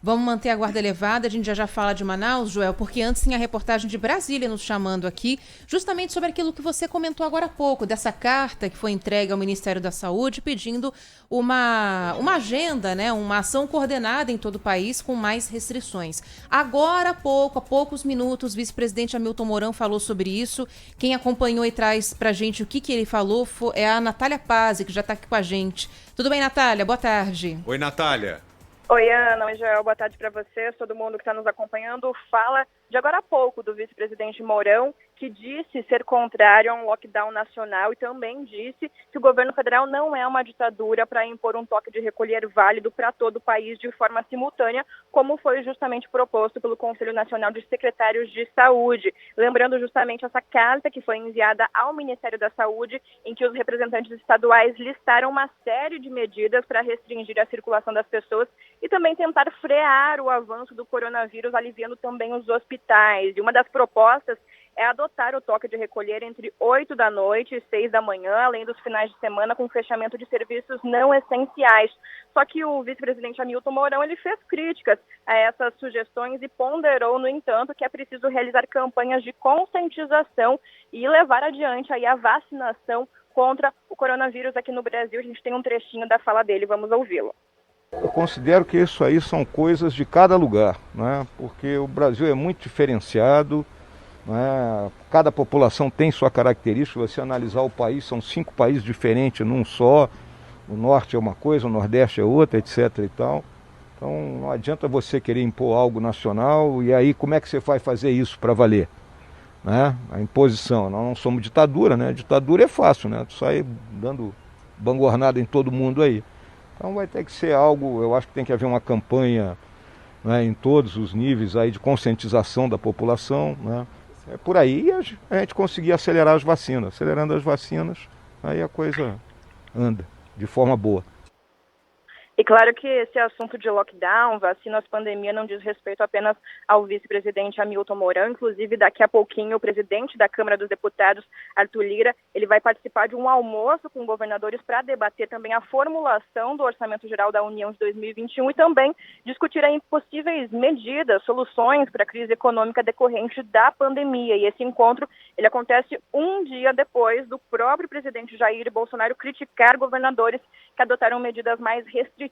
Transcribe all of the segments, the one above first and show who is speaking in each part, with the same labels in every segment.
Speaker 1: Vamos manter a guarda elevada, a gente já fala de Manaus, Joel, porque antes tinha a reportagem de Brasília nos chamando aqui, justamente sobre aquilo que você comentou agora há pouco, dessa carta que foi entregue ao Ministério da Saúde pedindo uma agenda, né, uma ação coordenada em todo o país com mais restrições. Agora há poucos minutos, o vice-presidente Hamilton Mourão falou sobre isso. Quem acompanhou e traz pra gente o que ele falou é a Natália Pazzi, que já tá aqui com a gente. Tudo bem, Natália? Boa tarde.
Speaker 2: Oi, Natália.
Speaker 3: Oi, Ana. Oi, Joel. Boa tarde para vocês, todo mundo que está nos acompanhando. Fala de agora a pouco do vice-presidente Mourão, que disse ser contrário a um lockdown nacional e também disse que o governo federal não é uma ditadura para impor um toque de recolher válido para todo o país de forma simultânea, como foi justamente proposto pelo Conselho Nacional de Secretários de Saúde. Lembrando justamente essa carta que foi enviada ao Ministério da Saúde, em que os representantes estaduais listaram uma série de medidas para restringir a circulação das pessoas e também tentar frear o avanço do coronavírus, aliviando também os hospitais. E uma das propostas é adotar o toque de recolher entre 8 da noite e 6 da manhã, além dos finais de semana, com fechamento de serviços não essenciais. Só que o vice-presidente Hamilton Mourão ele fez críticas a essas sugestões e ponderou, no entanto, que é preciso realizar campanhas de conscientização e levar adiante aí a vacinação contra o coronavírus aqui no Brasil. A gente tem um trechinho da fala dele, vamos ouvi-lo.
Speaker 4: Eu considero que isso aí são coisas de cada lugar, né? Porque o Brasil é muito diferenciado, né? Cada população tem sua característica. Se você analisar o país, são 5 países diferentes num só. O norte é uma coisa, o nordeste é outra, etc. e tal. Então não adianta você querer impor algo nacional e aí como é que você vai fazer isso para valer? Né? A imposição, nós não somos ditadura, né? Ditadura é fácil, né? Tu sai dando bangornada em todo mundo aí. Então vai ter que ser algo, eu acho que tem que haver uma campanha, né, em todos os níveis aí de conscientização da população, né? É por aí a gente conseguir acelerar as vacinas. Acelerando as vacinas, aí a coisa anda de forma boa.
Speaker 3: E claro que esse assunto de lockdown, vacinas, pandemia não diz respeito apenas ao vice-presidente Hamilton Mourão. Inclusive, daqui a pouquinho, o presidente da Câmara dos Deputados, Arthur Lira, ele vai participar de um almoço com governadores para debater também a formulação do Orçamento Geral da União de 2021 e também discutir aí possíveis medidas, soluções para a crise econômica decorrente da pandemia. E esse encontro, ele acontece um dia depois do próprio presidente Jair Bolsonaro criticar governadores que adotaram medidas mais restritivas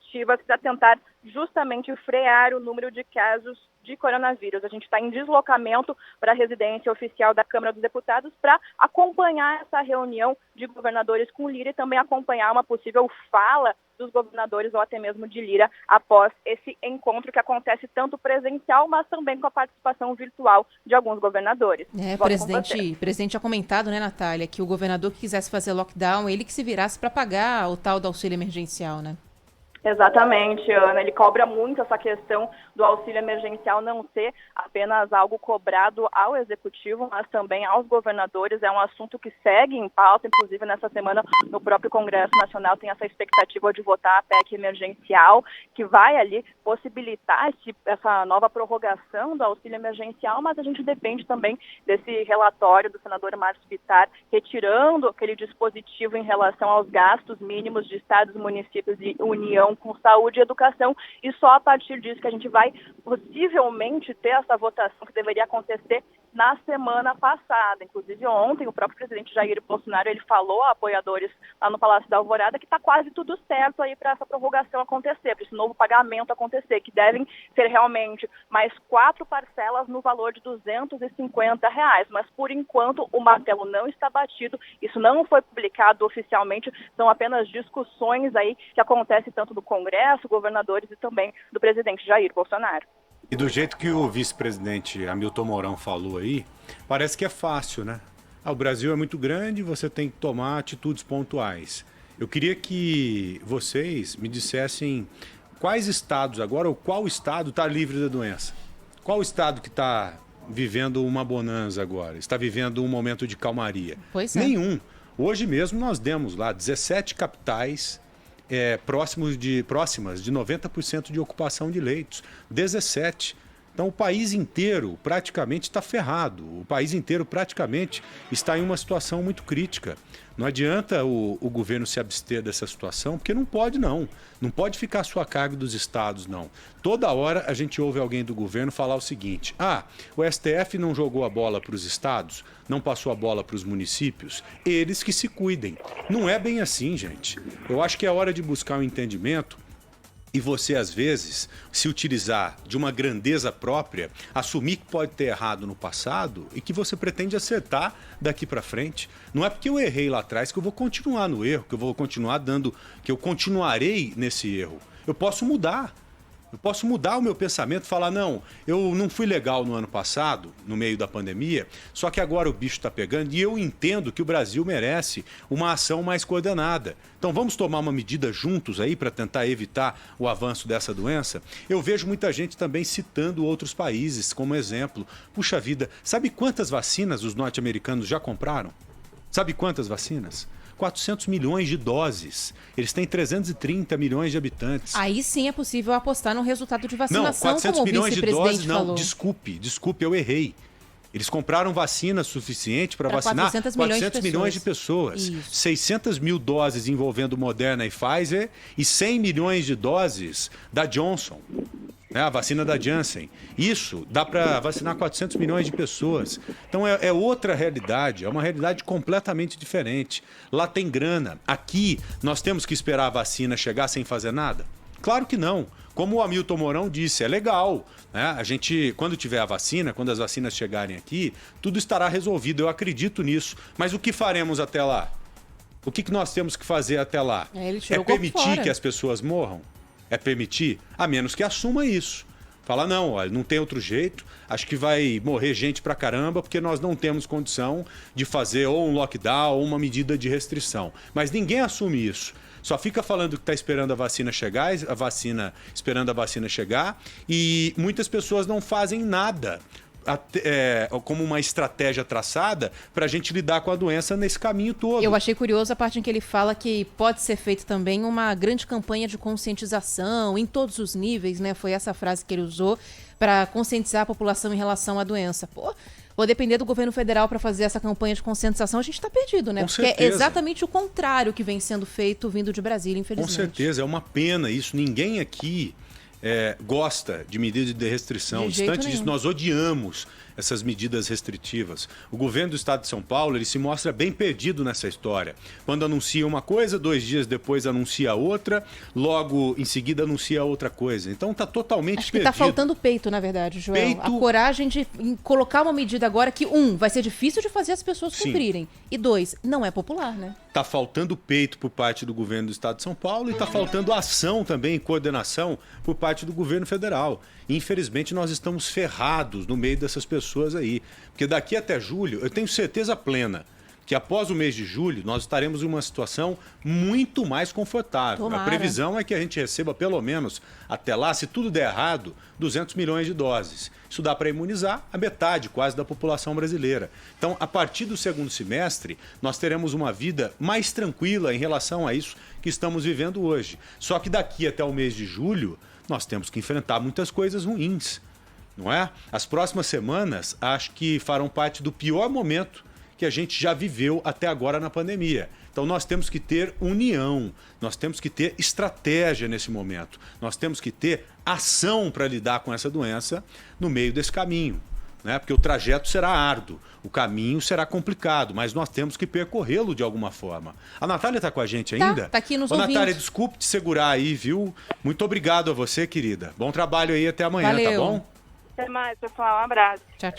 Speaker 3: para tentar justamente frear o número de casos de coronavírus. A gente está em deslocamento para a residência oficial da Câmara dos Deputados para acompanhar essa reunião de governadores com Lira e também acompanhar uma possível fala dos governadores ou até mesmo de Lira após esse encontro que acontece tanto presencial, mas também com a participação virtual de alguns governadores.
Speaker 1: O presidente tinha comentado, né, Natália, que o governador que quisesse fazer lockdown, ele que se virasse para pagar o tal do auxílio emergencial, né?
Speaker 3: Exatamente, Ana. Ele cobra muito essa questão do auxílio emergencial não ser apenas algo cobrado ao executivo, mas também aos governadores. É um assunto que segue em pauta, inclusive nessa semana no próprio Congresso Nacional tem essa expectativa de votar a PEC emergencial, que vai ali possibilitar essa nova prorrogação do auxílio emergencial, mas a gente depende também desse relatório do senador Márcio Pitar, retirando aquele dispositivo em relação aos gastos mínimos de estados, municípios e União com saúde e educação, e só a partir disso que a gente vai possivelmente ter essa votação que deveria acontecer na semana passada. Inclusive ontem o próprio presidente Jair Bolsonaro ele falou a apoiadores lá no Palácio da Alvorada que está quase tudo certo aí para essa prorrogação acontecer, para esse novo pagamento acontecer, que devem ser realmente mais 4 parcelas no valor de R$250, mas por enquanto o martelo não está batido, isso não foi publicado oficialmente, são apenas discussões aí que acontecem tanto do Congresso, governadores e também do presidente Jair Bolsonaro.
Speaker 2: E do jeito que o vice-presidente Hamilton Mourão falou aí, parece que é fácil, né? O Brasil é muito grande, você tem que tomar atitudes pontuais. Eu queria que vocês me dissessem quais estados agora, ou qual estado está livre da doença? Qual estado que está vivendo uma bonança agora? Está vivendo um momento de calmaria?
Speaker 1: Pois é.
Speaker 2: Nenhum. Hoje mesmo nós demos lá 17 capitais próximas de 90% de ocupação de leitos. 17. Então o país inteiro praticamente está ferrado, o país inteiro praticamente está em uma situação muito crítica. Não adianta o governo se abster dessa situação, porque não pode não. Não pode ficar a sua carga dos estados, não. Toda hora a gente ouve alguém do governo falar o seguinte: o STF não jogou a bola para os estados, não passou a bola para os municípios, eles que se cuidem. Não é bem assim, gente. Eu acho que é hora de buscar um entendimento. E você, às vezes, se utilizar de uma grandeza própria, assumir que pode ter errado no passado e que você pretende acertar daqui para frente. Não é porque eu errei lá atrás que eu vou continuar no erro, que eu vou continuar que eu continuarei nesse erro. Eu posso mudar. Eu posso mudar o meu pensamento e falar, não, eu não fui legal no ano passado, no meio da pandemia, só que agora o bicho está pegando e eu entendo que o Brasil merece uma ação mais coordenada. Então vamos tomar uma medida juntos aí para tentar evitar o avanço dessa doença? Eu vejo muita gente também citando outros países como exemplo. Puxa vida, sabe quantas vacinas os norte-americanos já compraram? Sabe quantas vacinas? 400 milhões de doses. Eles têm 330 milhões de habitantes.
Speaker 1: Aí sim é possível apostar no resultado de vacinação,
Speaker 2: não, 400
Speaker 1: como o
Speaker 2: milhões de doses,
Speaker 1: falou.
Speaker 2: não, desculpe, eu errei. Eles compraram vacina suficiente para vacinar 400 milhões de pessoas.
Speaker 1: Isso.
Speaker 2: 600 mil doses envolvendo Moderna e Pfizer e 100 milhões de doses da Johnson. A vacina da Janssen. Isso dá para vacinar 400 milhões de pessoas. Então é outra realidade, é uma realidade completamente diferente. Lá tem grana. Aqui nós temos que esperar a vacina chegar sem fazer nada? Claro que não. Como o Hamilton Mourão disse, é legal, né? A gente, quando tiver a vacina, quando as vacinas chegarem aqui, tudo estará resolvido. Eu acredito nisso. Mas o que faremos até lá? O que nós temos que fazer até lá? É permitir que as pessoas morram? É permitir? A menos que assuma isso. Fala, não, olha, não tem outro jeito, acho que vai morrer gente pra caramba porque nós não temos condição de fazer ou um lockdown ou uma medida de restrição. Mas ninguém assume isso. Só fica falando que está esperando a vacina chegar, esperando a vacina chegar, e muitas pessoas não fazem nada como uma estratégia traçada para a gente lidar com a doença nesse caminho todo.
Speaker 1: Eu achei curioso a parte em que ele fala que pode ser feita também uma grande campanha de conscientização em todos os níveis, né? Foi essa frase que ele usou para conscientizar a população em relação à doença. Vou depender do governo federal para fazer essa campanha de conscientização, a gente está perdido, né?
Speaker 2: Com
Speaker 1: Porque
Speaker 2: certeza.
Speaker 1: é exatamente o contrário que vem sendo feito vindo de Brasília, infelizmente.
Speaker 2: Com certeza, é uma pena isso. Ninguém aqui gosta de medidas de restrição. Distante disso, nós odiamos essas medidas restritivas. O governo do estado de São Paulo, ele se mostra bem perdido nessa história. Quando anuncia uma coisa, 2 dias depois anuncia outra, logo em seguida anuncia outra coisa. Então está totalmente
Speaker 1: perdido. Acho que
Speaker 2: está
Speaker 1: faltando peito, na verdade, Joel. A coragem de colocar uma medida agora que, vai ser difícil de fazer as pessoas cumprirem. E 2, não é popular, né?
Speaker 2: Está faltando peito por parte do governo do estado de São Paulo e está faltando ação também, coordenação por parte do governo federal. Infelizmente, nós estamos ferrados no meio dessas pessoas aí. Porque daqui até julho, eu tenho certeza plena que após o mês de julho, nós estaremos em uma situação muito mais confortável.
Speaker 1: Tomara.
Speaker 2: A previsão é que a gente receba, pelo menos, até lá, se tudo der errado, 200 milhões de doses. Isso dá para imunizar a metade, quase, da população brasileira. Então, a partir do segundo semestre, nós teremos uma vida mais tranquila em relação a isso que estamos vivendo hoje. Só que daqui até o mês de julho, nós temos que enfrentar muitas coisas ruins, não é? As próximas semanas, acho que farão parte do pior momento que a gente já viveu até agora na pandemia. Então nós temos que ter união, nós temos que ter estratégia nesse momento, nós temos que ter ação para lidar com essa doença no meio desse caminho, né? Porque o trajeto será árduo, o caminho será complicado, mas nós temos que percorrê-lo de alguma forma. A Natália está com a gente ainda?
Speaker 1: Tá aqui nos ouvindo.
Speaker 2: Natália, desculpe te segurar aí, viu? Muito obrigado a você, querida. Bom trabalho aí, até amanhã,
Speaker 1: Valeu.
Speaker 2: tá bom?
Speaker 3: Até mais, pessoal. Um abraço.
Speaker 1: Tchau,